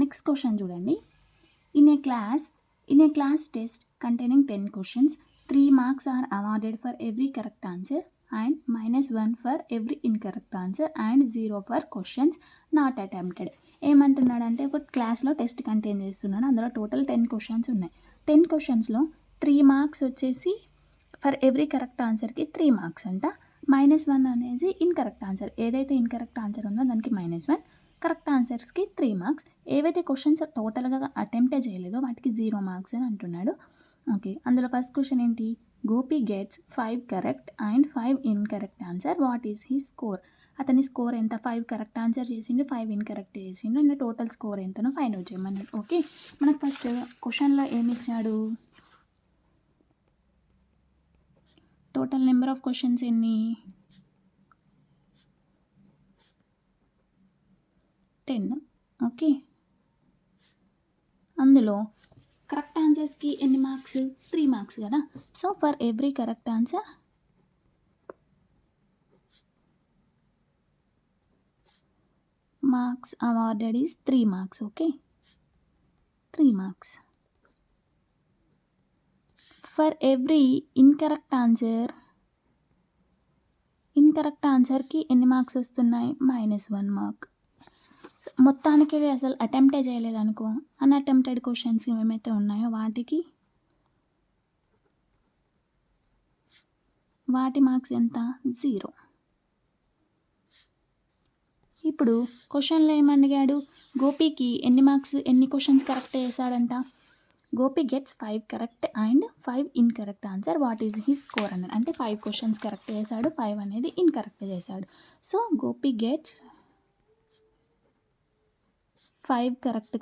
Next question చూడండి. In a class test containing 10 questions, 3 marks are awarded for every correct answer and -1 for every incorrect answer and 0 for questions not attempted. ఏమంటున్నాడంటే ఒక క్లాస్లో test contain చేస్తున్నాడు. అందులో total 10 questions ఉన్నాయి. 10 క్వశ్చన్స్లో 3 marks వచ్చేసి for every correct ఆన్సర్కి 3 marks అంట. -1 అనేది incorrect answer, ఏదైతే ఇన్కరెక్ట్ ఆన్సర్ ఉందో దానికి -1, కరెక్ట్ ఆన్సర్స్కి 3 మార్క్స్. ఏవైతే క్వశ్చన్స్ టోటల్గా అటెంప్టే చేయలేదో వాటికి 0 మార్క్స్ అని అంటున్నాడు. ఓకే, అందులో ఫస్ట్ క్వశ్చన్ ఏంటి? Gopi gets 5 correct and 5 incorrect answer, what is he score? అతని స్కోర్ ఎంత? 5 కరెక్ట్ ఆన్సర్ చేసిండు, 5 ఇన్కరెక్ట్ చేసిండు, అండ్ టోటల్ స్కోర్ ఎంతనో ఫైండ్ అవుట్ చేయమన్నాడు. ఓకే, మనకు ఫస్ట్ క్వశ్చన్లో ఏమి ఇచ్చాడు? టోటల్ నెంబర్ ఆఫ్ క్వశ్చన్స్ ఎన్ని? 10. ఓకే, అందులో కరెక్ట్ ఆన్సర్స్కి ఎన్ని మార్క్స్? 3 మార్క్స్ కదా. So for every correct answer marks awarded is 3 marks. Okay, 3 marks. For every incorrect ఆన్సర్కి ఎన్ని మార్క్స్ వస్తున్నాయి? -1 మార్క్. మొత్తానికి అసలు అటెంప్టే చేయలేదనుకో, అన్అటెంప్టెడ్ క్వశ్చన్స్ ఏమైతే ఉన్నాయో వాటి మార్క్స్ ఎంత? 0. ఇప్పుడు క్వశ్చన్లో ఏమని అడిగాడు? గోపికి ఎన్ని క్వశ్చన్స్ కరెక్ట్ చేశాడంట? Gopi gets 5 correct and 5 incorrect answer, what is he score అన్నాడు. అంటే 5 క్వశ్చన్స్ కరెక్ట్ చేశాడు, 5 అనేది ఇన్కరెక్ట్ చేశాడు. So Gopi gets 5 correct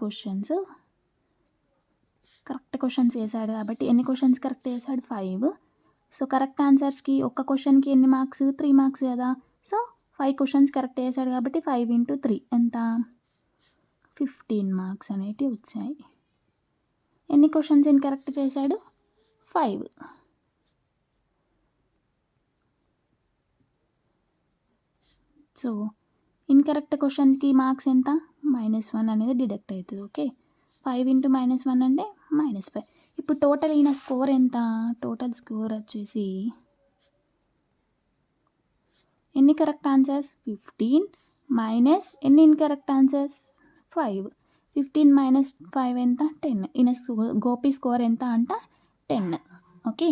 questions చేశాడు కాబట్టి ఎన్ని క్వశ్చన్స్ కరెక్ట్ చేశాడు? 5. సో కరెక్ట్ ఆన్సర్స్కి ఒక్క క్వశ్చన్కి ఎన్ని మార్క్స్? 3 మార్క్స్ కదా. సో 5 క్వశ్చన్స్ కరెక్ట్ చేశాడు కాబట్టి 5 × 3 ఎంత? 15 మార్క్స్ అనేటివి వచ్చాయి. ఎన్ని క్వశ్చన్స్ ఇన్కరెక్ట్ చేశాడు? 5. సో ఇన్కరెక్ట్ క్వశ్చన్కి మార్క్స్ ఎంత? -1 అనేది డిడక్ట్ అవుతుంది. ఓకే, 5 × -1 అంటే -5. ఇప్పుడు టోటల్ ఈయన స్కోర్ ఎంత? టోటల్ స్కోర్ వచ్చేసి ఎన్ని కరెక్ట్ ఆన్సర్స్? 15 మైనస్ ఎన్ని ఇన్కరెక్ట్ ఆన్సర్స్? 5. 15 - 5 ఎంత? 10. ఈయన గోపి స్కోర్ ఎంత అంట? 10. ఓకే.